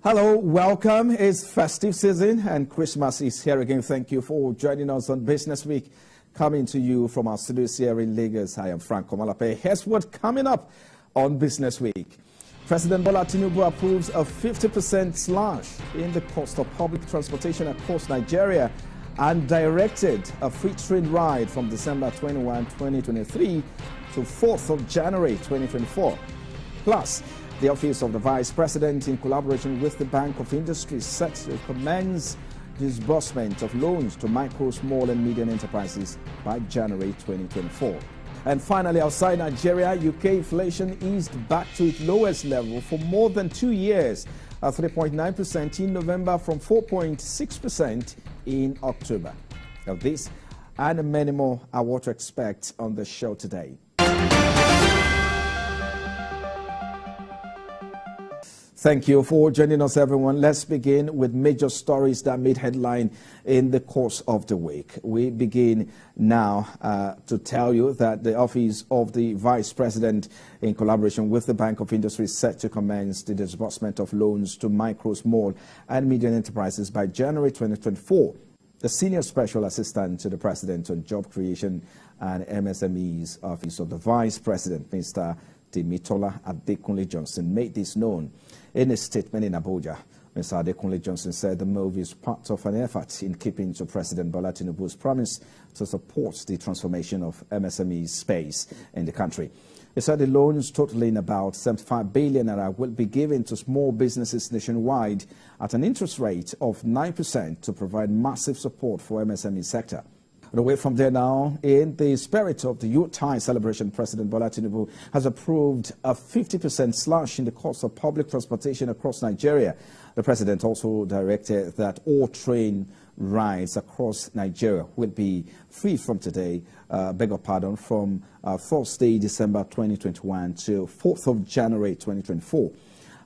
Hello, welcome. It's festive season and Christmas is here again. Thank you for joining us on Business Week, coming to you from our studios here in Lagos. I am Frank Komalape. Here's what's coming up on Business Week. President Bola Tinubu approves a 50% slash in the cost of public transportation across Nigeria and directed a free train ride from December 21, 2023 to 4th of January 2024. Plus, the Office of the Vice President, in collaboration with the Bank of Industry, set to commence disbursement of loans to micro, small and medium enterprises by January 2024. And finally, outside Nigeria, UK inflation eased back to its lowest level for more than 2 years, at 3.9% in November from 4.6% in October. Now, this and many more are what to expect on the show today. Thank you for joining us, everyone. Let's begin with major stories that made headline in the course of the week. We begin now to tell you that the Office of the Vice President, in collaboration with the Bank of Industry, is set to commence the disbursement of loans to micro, small and medium enterprises by January 2024. The Senior Special Assistant to the President on Job Creation and MSMEs Office of the Vice President, Mr. Temitola Adekunle Johnson, made this known. In a statement in Abuja, Mr. Adekunle Johnson said the move is part of an effort in keeping to President Bola Tinubu's promise to support the transformation of MSME space in the country. He said the loans totaling about 75 billion naira will be given to small businesses nationwide at an interest rate of 9% to provide massive support for MSME sector. And away from there now, in the spirit of the Yuletide celebration, President Bola Tinubu has approved a 50% slash in the cost of public transportation across Nigeria. The president also directed that all train rides across Nigeria will be free from today, from Thursday, December 2021 to 4th of January 2024.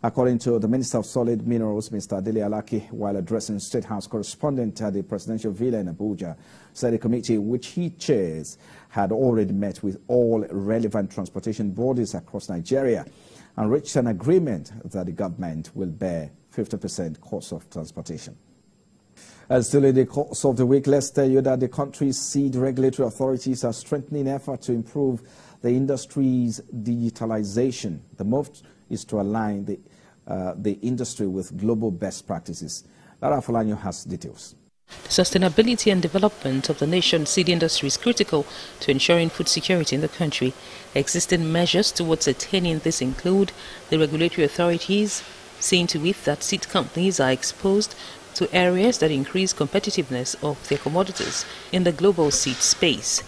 According to the Minister of Solid Minerals, Mr. Dele Alaki, while addressing State House correspondent at the Presidential Villa in Abuja, said the committee which he chairs had already met with all relevant transportation bodies across Nigeria and reached an agreement that the government will bear 50% cost of transportation. And still in the course of the week, let's tell you that the country's seed regulatory authorities are strengthening efforts to improve the industry's digitalization. The move is to align the industry with global best practices. Lara Folanyo has details. The sustainability and development of the nation's seed industry is critical to ensuring food security in the country. Existing measures towards attaining this include the regulatory authorities seeing to it that seed companies are exposed to areas that increase competitiveness of their commodities in the global seed space.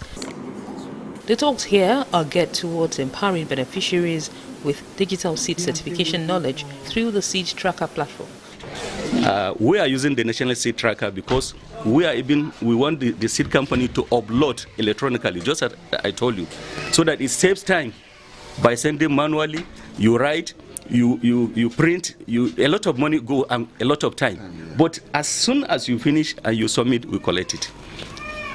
The talks here are geared towards empowering beneficiaries with digital seed certification knowledge through the Seed Tracker platform. We are using the National Seed Tracker because we want the seed company to upload electronically, just as I told you, so that it saves time. By sending manually, you write, you print, a lot of money go and a lot of time. But as soon as you finish and you submit, we collect it.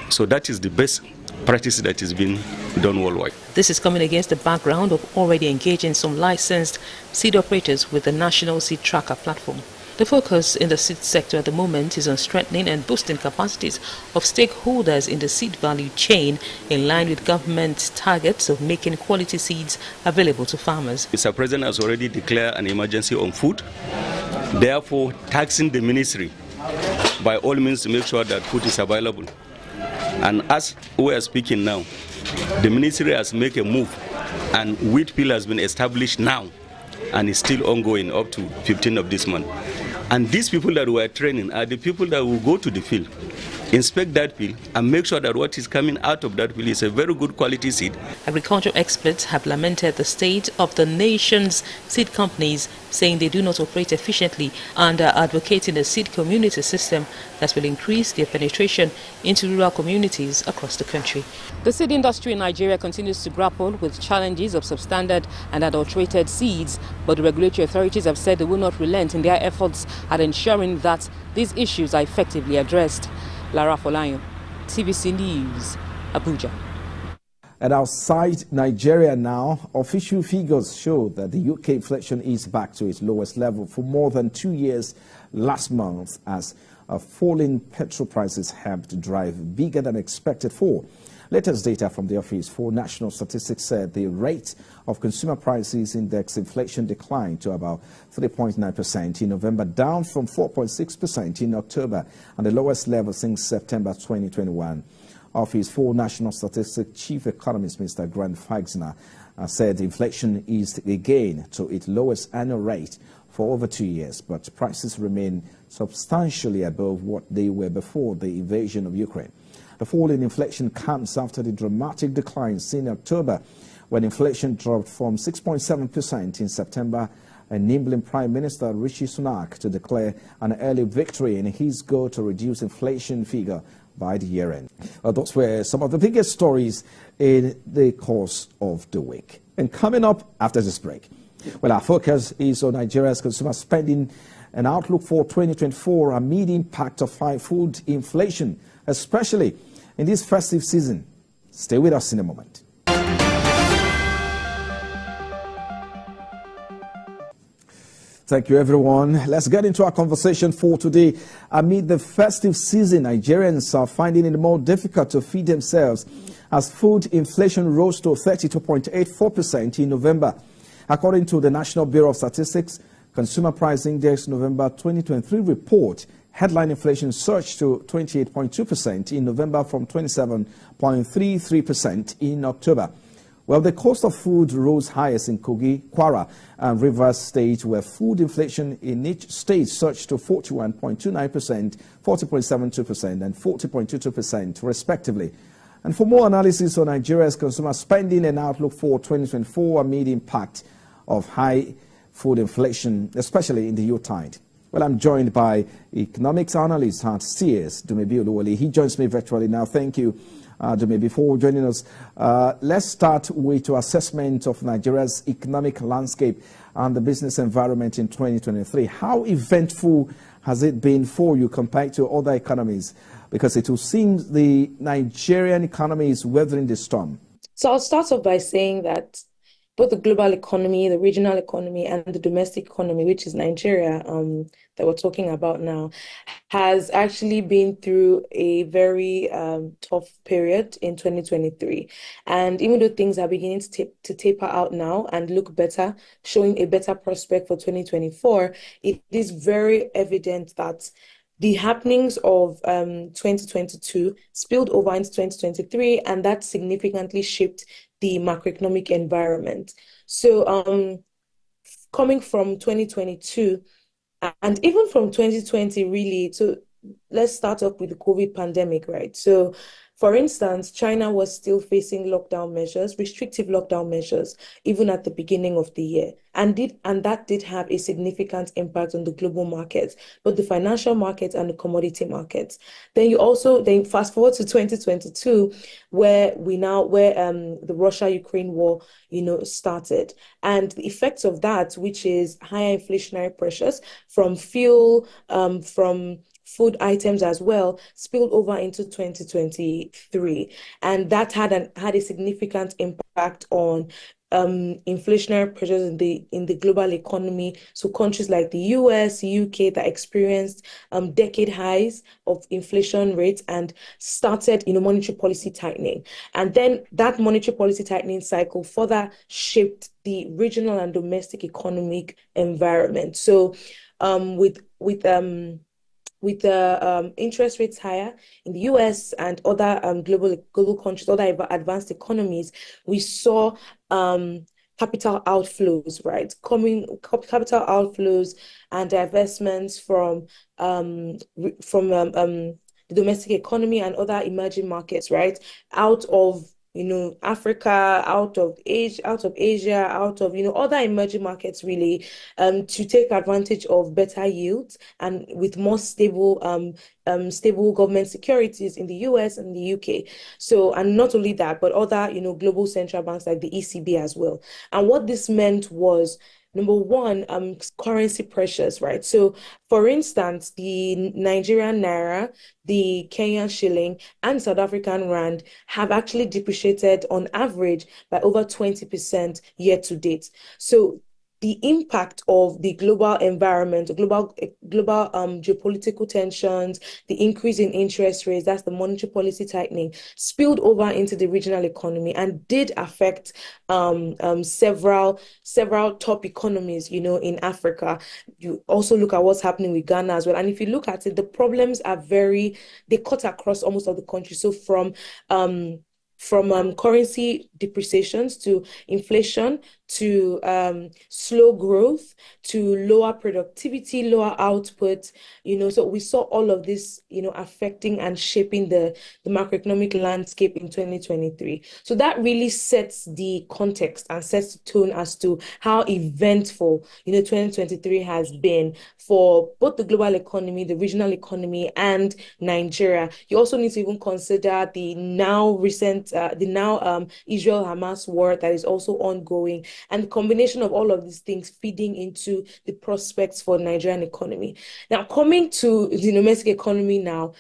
So that is the best practice that is being done worldwide. This is coming against the background of already engaging some licensed seed operators with the National Seed Tracker platform. The focus in the seed sector at the moment is on strengthening and boosting capacities of stakeholders in the seed value chain in line with government targets of making quality seeds available to farmers. Mr. President has already declared an emergency on food, therefore taxing the ministry by all means to make sure that food is available. And as we are speaking now, the ministry has made a move and wheat bill has been established now and is still ongoing up to 15th of this month. And these people that we are training are the people that will go to the field, inspect that field and make sure that what is coming out of that field is a very good quality seed. Agricultural experts have lamented the state of the nation's seed companies, saying they do not operate efficiently and are advocating a seed community system that will increase their penetration into rural communities across the country. The seed industry in Nigeria continues to grapple with challenges of substandard and adulterated seeds, but the regulatory authorities have said they will not relent in their efforts at ensuring that these issues are effectively addressed. Lara Folanyo, TVC News, Abuja. And outside Nigeria now, official figures show that the UK inflation is back to its lowest level for more than 2 years last month, as falling petrol prices helped drive bigger than expected fall. Latest data from the Office for National Statistics said the rate of consumer prices index inflation declined to about 3.9% in November, down from 4.6% in October, and the lowest level since September 2021. Office for National Statistics Chief Economist Mr. Grant Faxner said inflation eased again to its lowest annual rate for over 2 years, but prices remain substantially above what they were before the invasion of Ukraine. The fall in inflation comes after the dramatic decline seen in October, when inflation dropped from 6.7% in September, enabling Prime Minister Rishi Sunak to declare an early victory in his goal to reduce inflation figure by the year end. Those were some of the biggest stories in the course of the week. And coming up after this break, well, our focus is on Nigeria's consumer spending and outlook for 2024 amid impact of high food inflation, especially in this festive season. Stay with us in a moment. Thank you, everyone. Let's get into our conversation for today. Amid the festive season, Nigerians are finding it more difficult to feed themselves as food inflation rose to 32.84% in November. According to the National Bureau of Statistics, Consumer Price Index November 2023 report, headline inflation surged to 28.2% in November from 27.33% in October. Well, the cost of food rose highest in Kogi, Kwara, and Rivers State, where food inflation in each state surged to 41.29%, 40.72%, and 40.22%, respectively. And for more analysis on Nigeria's consumer spending and outlook for 2024 amid impact of high food inflation, especially in the Yuletide. Well, I'm joined by economics analyst at CS, Dumebi Oluwole. He joins me virtually now. Thank you, Dumebi. Before joining us, let's start with your assessment of Nigeria's economic landscape and the business environment in 2023. How eventful has it been for you compared to other economies? Because it will seem the Nigerian economy is weathering the storm. So I'll start off by saying that both the global economy, the regional economy, and the domestic economy, which is Nigeria, that we're talking about now, has actually been through a very tough period in 2023. And even though things are beginning to taper out now and look better, showing a better prospect for 2024, it is very evident that the happenings of 2022 spilled over into 2023, and that significantly shaped the macroeconomic environment. So coming from 2022 and even from 2020, really, so let's start off with the COVID pandemic, right? So for instance, China was still facing lockdown measures, restrictive lockdown measures, even at the beginning of the year. And that did have a significant impact on the global markets, both the financial markets and the commodity markets. Then fast forward to 2022, where the Russia-Ukraine war, started. And the effects of that, which is higher inflationary pressures from fuel, from food items as well, spilled over into 2023, and that had a significant impact on inflationary pressures in the global economy. So countries like the US, UK, that experienced decade highs of inflation rates and started monetary policy tightening, and then that monetary policy tightening cycle further shaped the regional and domestic economic environment. So with the interest rates higher in the US and other global countries, other advanced economies, we saw capital outflows, right? Capital outflows and divestments from the domestic economy and other emerging markets, right? Out of Africa, out of Asia, out of other emerging markets, really, to take advantage of better yields and with more stable government securities in the US and the UK. So, and not only that, but other global central banks like the ECB as well. And what this meant was number one, currency pressures, right? So, for instance, the Nigerian naira, the Kenyan shilling, and South African rand have actually depreciated on average by over 20% year to date. So, the impact of the global environment, global geopolitical tensions, the increase in interest rates, that's the monetary policy tightening, spilled over into the regional economy and did affect several top economies, in Africa. You also look at what's happening with Ghana as well. And if you look at it, the problems are they cut across almost all the country. So from currency depreciations to inflation to slow growth to lower productivity, lower output, so we saw all of this, affecting and shaping the macroeconomic landscape in 2023. So that really sets the context and sets the tone as to how eventful, 2023 has been for both the global economy, the regional economy, and Nigeria. You also need to even consider the now Israel-Hamas war that is also ongoing, and the combination of all of these things feeding into the prospects for the Nigerian economy. Now, coming to the domestic economy now,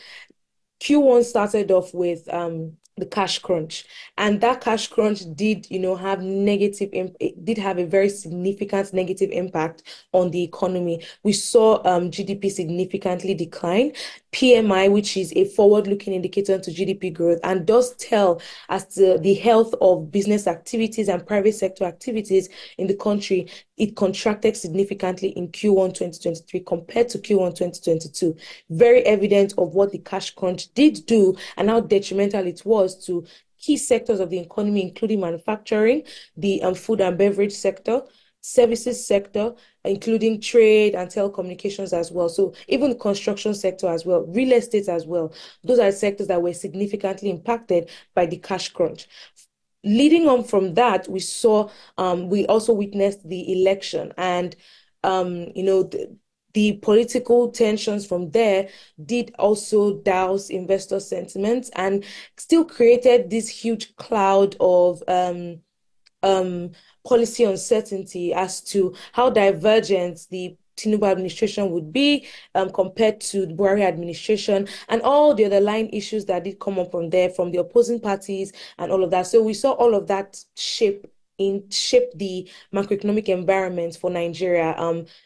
Q1 started off with the cash crunch, and that cash crunch did, it did have a very significant negative impact on the economy. We saw GDP significantly decline. PMI, which is a forward-looking indicator to GDP growth and does tell as to the health of business activities and private sector activities in the country, it contracted significantly in Q1 2023 compared to Q1 2022. Very evident of what the cash crunch did do and how detrimental it was to key sectors of the economy, including manufacturing, the food and beverage sector, services sector, including trade and telecommunications as well. So even the construction sector as well, real estate as well. Those are sectors that were significantly impacted by the cash crunch. Leading on from that, we also witnessed the election, and the political tensions from there did also douse investor sentiments and still created this huge cloud of policy uncertainty as to how divergent the Tinubu administration would be compared to the Buhari administration, and all the underlying issues that did come up from there from the opposing parties and all of that. So we saw all of that shape the macroeconomic environment for Nigeria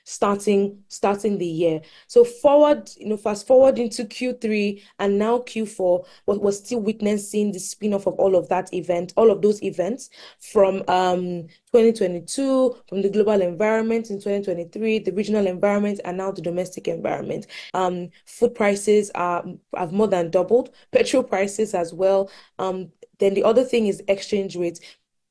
starting the year. So fast forward into Q3 and now Q4, we're still witnessing the spin-off of all of those events from 2022, from the global environment in 2023, the regional environment, and now the domestic environment. Food prices have more than doubled, petrol prices as well. Then the other thing is exchange rates.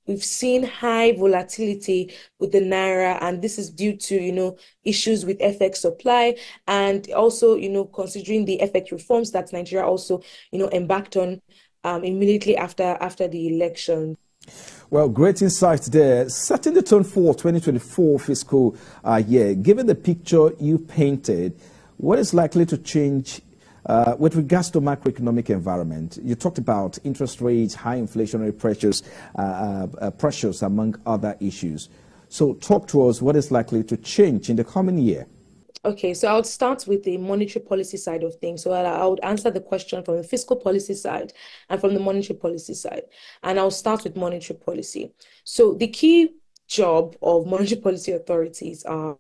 We've seen high volatility with the naira, and this is due to, issues with FX supply, and also, considering the FX reforms that Nigeria also, embarked on immediately after the election. Well, great insights there. Setting the tone for 2024 fiscal year, given the picture you painted, what is likely to change with regards to macroeconomic environment? You talked about interest rates, high inflationary pressures, among other issues. So talk to us, what is likely to change in the coming year? Okay, so I'll start with the monetary policy side of things. So I would answer the question from the fiscal policy side and from the monetary policy side. And I'll start with monetary policy. So the key job of monetary policy authorities or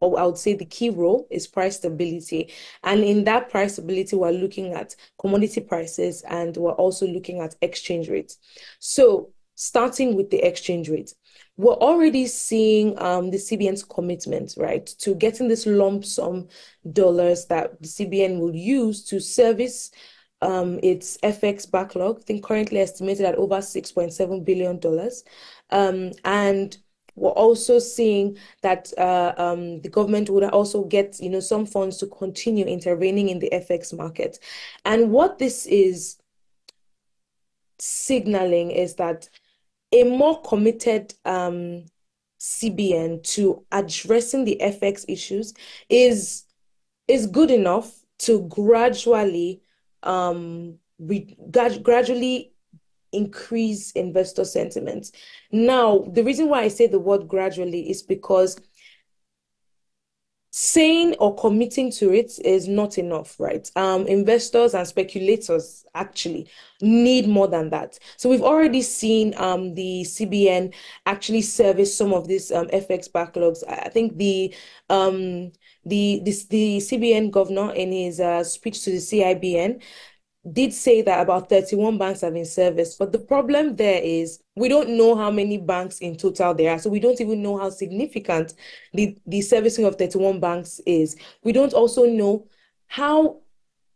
I would say the key role is price stability. And in that price stability, we're looking at commodity prices and we're also looking at exchange rates. So starting with the exchange rate, we're already seeing the CBN's commitment, right, to getting this lump sum dollars that the CBN will use to service its FX backlog. I think currently estimated at over $6.7 billion. And we're also seeing that the government would also get, some funds to continue intervening in the FX market. And what this is signaling is that a more committed CBN to addressing the FX issues is good enough to gradually increase investor sentiment. Now, the reason why I say the word gradually is because saying or committing to it is not enough, right? Investors and speculators actually need more than that. So we've already seen the CBN actually service some of these FX backlogs. I think the CBN governor in his speech to the CIBN did say that about 31 banks have been serviced. But the problem there is we don't know how many banks in total there are. So we don't even know how significant the servicing of 31 banks is. We don't also know how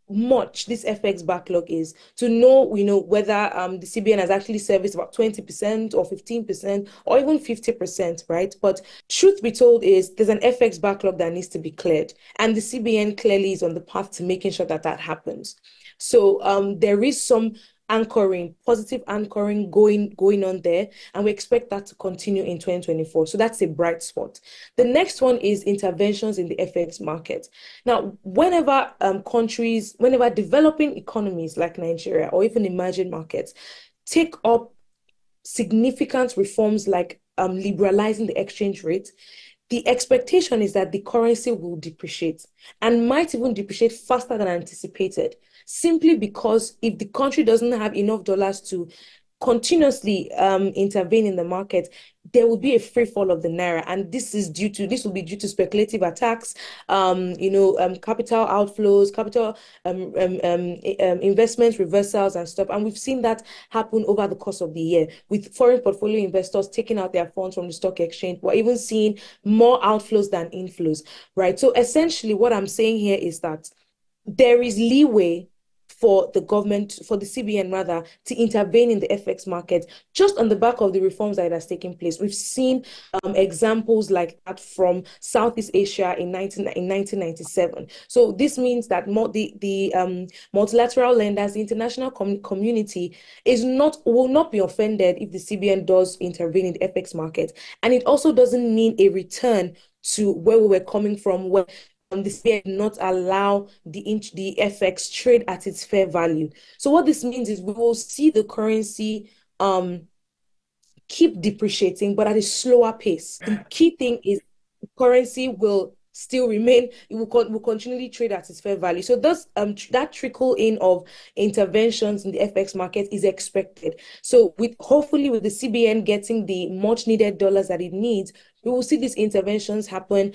much this FX backlog is to know, whether the CBN has actually serviced about 20% or 15% or even 50%, right? But truth be told is there's an FX backlog that needs to be cleared. And the CBN clearly is on the path to making sure that that happens. So there is some anchoring, positive anchoring going on there, and we expect that to continue in 2024. So that's a bright spot. The next one is interventions in the FX market. Now, whenever whenever developing economies like Nigeria or even emerging markets take up significant reforms like liberalizing the exchange rate, the expectation is that the currency will depreciate and might even depreciate faster than anticipated, simply because if the country doesn't have enough dollars to continuously intervene in the market, there will be a free fall of the naira, and this will be due to speculative attacks, capital outflows, capital investment reversals and stuff. And we've seen that happen over the course of the year with foreign portfolio investors taking out their funds from the stock exchange. We're even seeing more outflows than inflows, right? So essentially, what I'm saying here is that there is leeway for the government, for the CBN rather, to intervene in the FX market just on the back of the reforms that has taken place. We've seen examples like that from Southeast Asia in 1997. So this means that the multilateral lenders, the international community will not be offended if the CBN does intervene in the FX market. And it also doesn't mean a return to where we were coming from, where the CBN did not allow the FX trade at its fair value. So what this means is we will see the currency keep depreciating, but at a slower pace. The key thing is the currency will still remain, it will continually trade at its fair value. So thus, that trickle in of interventions in the FX market is expected. So hopefully with the CBN getting the much needed dollars that it needs, we will see these interventions happen,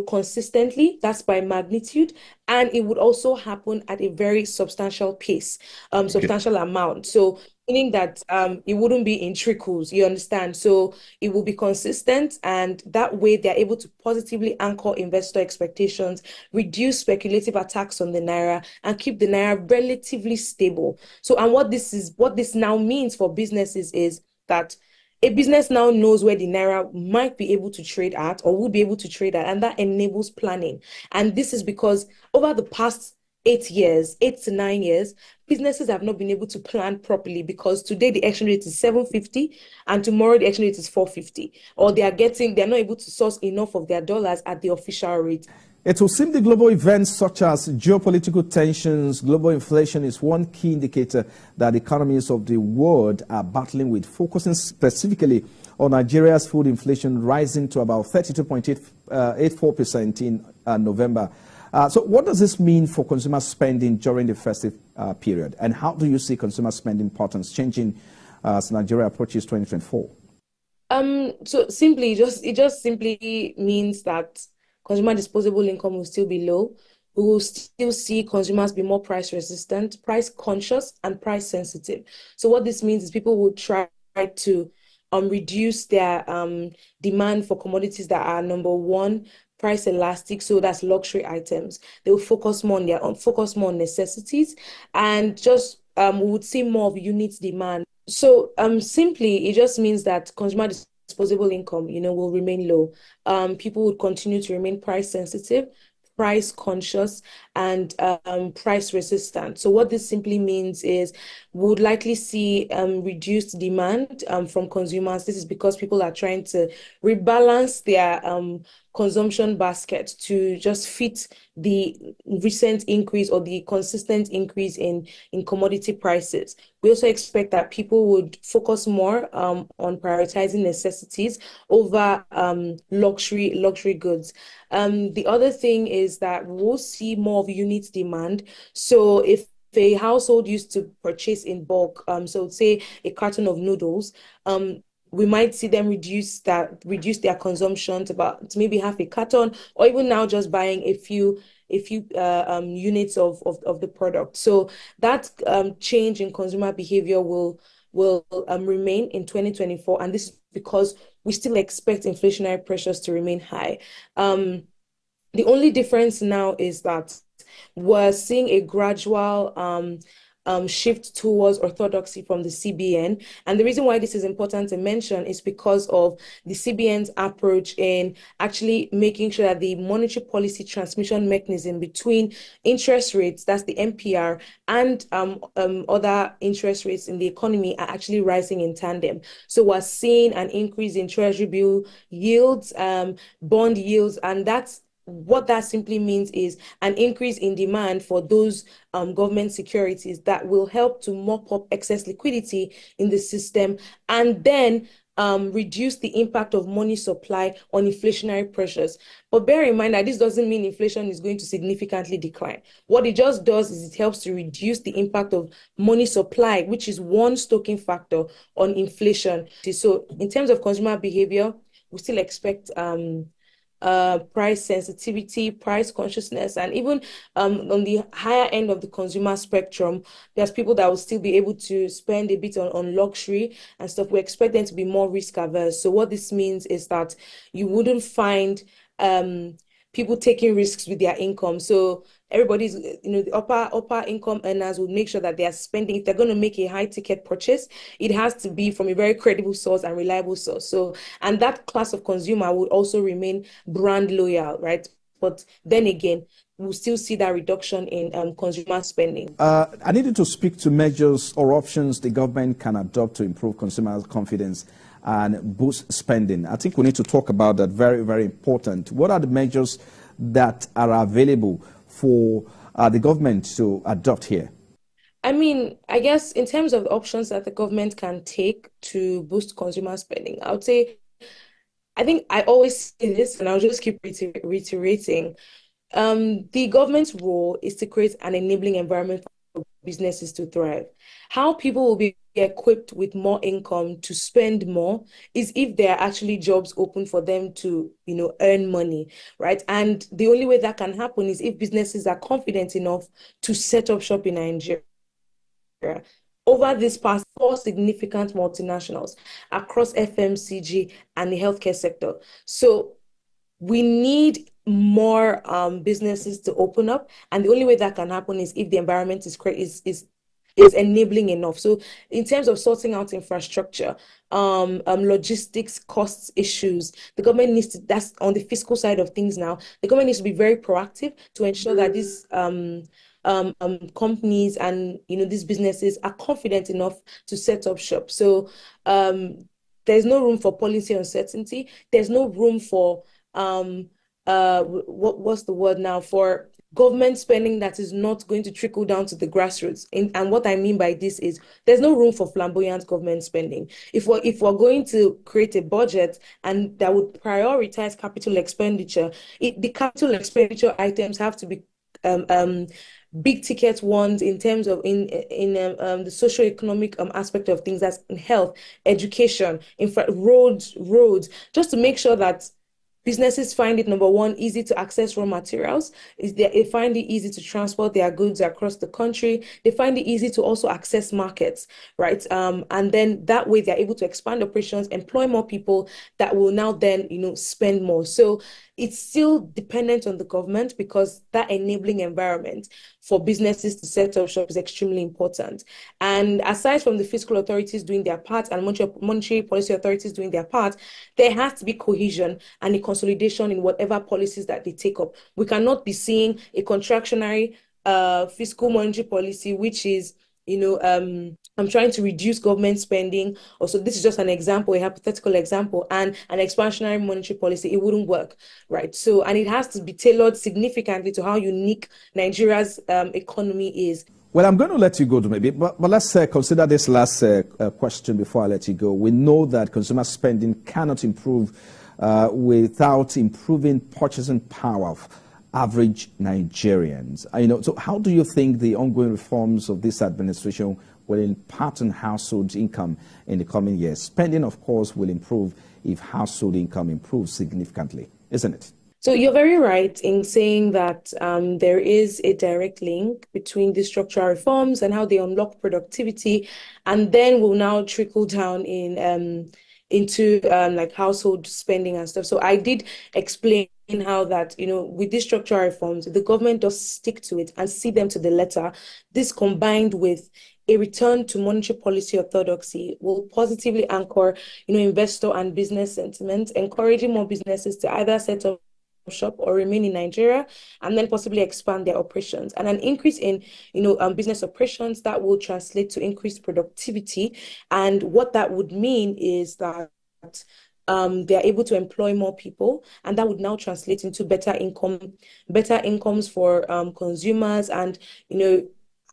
consistently. That's by magnitude. And it would also happen at a very substantial pace, substantial amount. So meaning that it wouldn't be in trickles, you understand? So it will be consistent, and that way they're able to positively anchor investor expectations, reduce speculative attacks on the naira, and keep the naira relatively stable. So, and what this now means for businesses is that a business now knows where the naira might be able to trade at or will be able to trade at, and that enables planning. And this is because over the past 8 to 9 years, businesses have not been able to plan properly because today the exchange rate is 750 and tomorrow the exchange rate is 450, or they're not able to source enough of their dollars at the official rate. It will seem the global events such as geopolitical tensions, global inflation is one key indicator that economies of the world are battling with, focusing specifically on Nigeria's food inflation rising to about 32.84% in November. So what does this mean for consumer spending during the festive period? And how do you see consumer spending patterns changing as Nigeria approaches 2024? So it just simply means that consumer disposable income will still be low. We will still see consumers be more price resistant, price conscious, and price sensitive. So what this means is people will try to reduce their demand for commodities that are, number one, price elastic, so that's luxury items. They will focus more on necessities, and just we would see more of unit demand. So simply it just means that consumer disposable income, will remain low. People would continue to remain price sensitive, price conscious, and price resistance. So what this simply means is we would likely see reduced demand from consumers. This is because people are trying to rebalance their consumption basket to just fit the recent increase or the consistent increase in commodity prices. We also expect that people would focus more on prioritizing necessities over luxury goods. The other thing is that we'll see more of unit demand. So if a household used to purchase in bulk, so say a carton of noodles, we might see them reduce their consumption to maybe half a carton, or even now just buying a few units of the product. So that change in consumer behavior will remain in 2024, and this is because we still expect inflationary pressures to remain high. The only difference now is that we're seeing a gradual shift towards orthodoxy from the CBN. And the reason why this is important to mention is because of the CBN's approach in actually making sure that the monetary policy transmission mechanism between interest rates, that's the MPR, and other interest rates in the economy are actually rising in tandem. So we're seeing an increase in treasury bill yields, bond yields, and what that simply means is an increase in demand for those government securities that will help to mop up excess liquidity in the system, and then reduce the impact of money supply on inflationary pressures. But bear in mind that this doesn't mean inflation is going to significantly decline. What it just does is it helps to reduce the impact of money supply, which is one stoking factor on inflation. So in terms of consumer behavior, we still expect price sensitivity, price consciousness, and even on the higher end of the consumer spectrum, there's people that will still be able to spend a bit on luxury and stuff. We expect them to be more risk averse. So what this means is that you wouldn't find people taking risks with their income. So everybody's, the upper income earners will make sure that they are spending. If they're going to make a high ticket purchase, it has to be from a very credible source and reliable source. So, and that class of consumer would also remain brand loyal, right? But then again, we'll still see that reduction in consumer spending. I needed to speak to measures or options the government can adopt to improve consumer confidence and boost spending. I think we need to talk about that. Very, very important. What are the measures that are available for the government to adopt here? I mean, I guess in terms of options that the government can take to boost consumer spending, I would say, I think I always say this and I'll just keep reiterating. The government's role is to create an enabling environment for businesses to thrive. How people will be equipped with more income to spend more is if there are actually jobs open for them to, earn money, right? And the only way that can happen is if businesses are confident enough to set up shop in Nigeria. Over this past, 4 significant multinationals across FMCG and the healthcare sector. So we need more businesses to open up, and the only way that can happen is if the environment is enabling enough. So in terms of sorting out infrastructure, logistics, costs issues, the government needs to, that's on the fiscal side of things now, the government needs to be very proactive to ensure that these companies and these businesses are confident enough to set up shop. So there's no room for policy uncertainty. There's no room for what's the word now, for government spending that is not going to trickle down to the grassroots. And what I mean by this is there's no room for flamboyant government spending. If we're going to create a budget and that would prioritize capital expenditure, the capital expenditure items have to be big ticket ones in terms of the socio-economic aspect of things, that's in health, education, roads, just to make sure that businesses find it, number one, easy to access raw materials. They find it easy to transport their goods across the country. They find it easy to also access markets, right? And then that way they're able to expand operations, employ more people that will now then, spend more. So it's still dependent on the government because that enabling environment for businesses to set up shop is extremely important. And aside from the fiscal authorities doing their part and monetary policy authorities doing their part, there has to be cohesion and a consolidation in whatever policies that they take up. We cannot be seeing a contractionary fiscal monetary policy, which is, I'm trying to reduce government spending. Also, this is just an example, a hypothetical example, and an expansionary monetary policy. It wouldn't work, right? So, and it has to be tailored significantly to how unique Nigeria's economy is. Well, I'm going to let you go, maybe, but let's consider this last question before I let you go. We know that consumer spending cannot improve without improving purchasing power of average Nigerians. So how do you think the ongoing reforms of this administration will impact on household income in the coming years? Spending, of course, will improve if household income improves significantly, isn't it? So you're very right in saying that there is a direct link between the structural reforms and how they unlock productivity, and then will now trickle down into like household spending and stuff. So I did explain how that, with these structural reforms, the government does stick to it and see them to the letter. This combined with a return to monetary policy orthodoxy will positively anchor, investor and business sentiment, encouraging more businesses to either set up shop or remain in Nigeria and then possibly expand their operations. And an increase in business operations that will translate to increased productivity. And what that would mean is that they're able to employ more people, and that would now translate into better incomes for consumers, and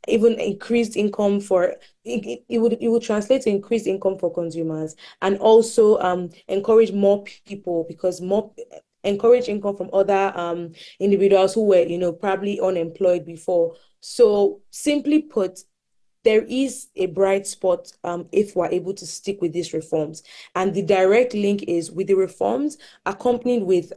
even increased income for it would translate to increased income for consumers, and also encourage more people, because encourage income from other individuals who were probably unemployed before. So simply put, there is a bright spot if we're able to stick with these reforms. And the direct link is with the reforms accompanied with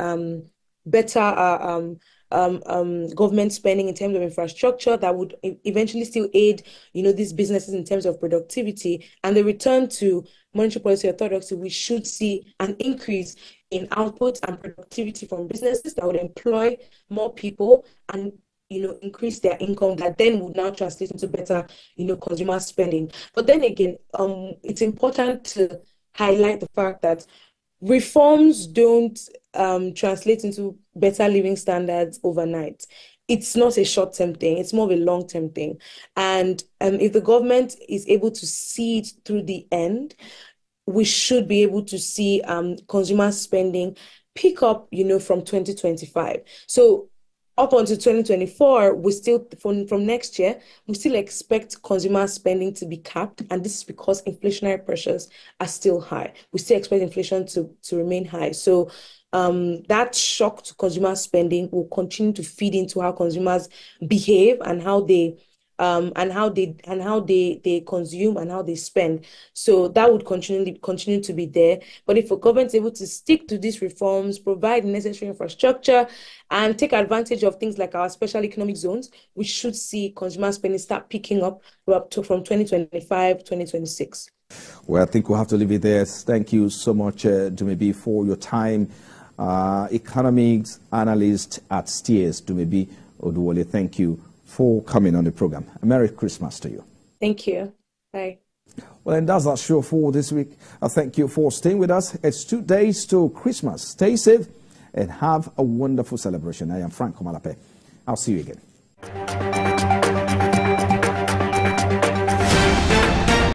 better government spending in terms of infrastructure that would eventually still aid, these businesses in terms of productivity, and the return to monetary policy orthodoxy. We should see an increase in output and productivity from businesses that would employ more people and increase their income, that then would now translate into better, consumer spending. But then again, it's important to highlight the fact that reforms don't translate into better living standards overnight. It's not a short-term thing. It's more of a long-term thing. And if the government is able to see it through the end, we should be able to see consumer spending pick up, from 2025. So up until 2024, we still, from next year, we still expect consumer spending to be capped. And this is because inflationary pressures are still high. We still expect inflation to remain high. So that shock to consumer spending will continue to feed into how consumers behave and how they consume and how they spend. So that would continue to be there. But if a government is able to stick to these reforms, provide necessary infrastructure, and take advantage of things like our special economic zones, we should see consumer spending start picking up from 2025, 2026. Well, I think we'll have to leave it there. Thank you so much, Dumebi, for your time. Economics analyst at Steers, Dumebi Oduwole, thank you for coming on the program. A Merry Christmas to you. Thank you. Bye. Well, and that's our show for this week. I thank you for staying with us. It's 2 days to Christmas. Stay safe and have a wonderful celebration. I am Frank Komalape. I'll see you again.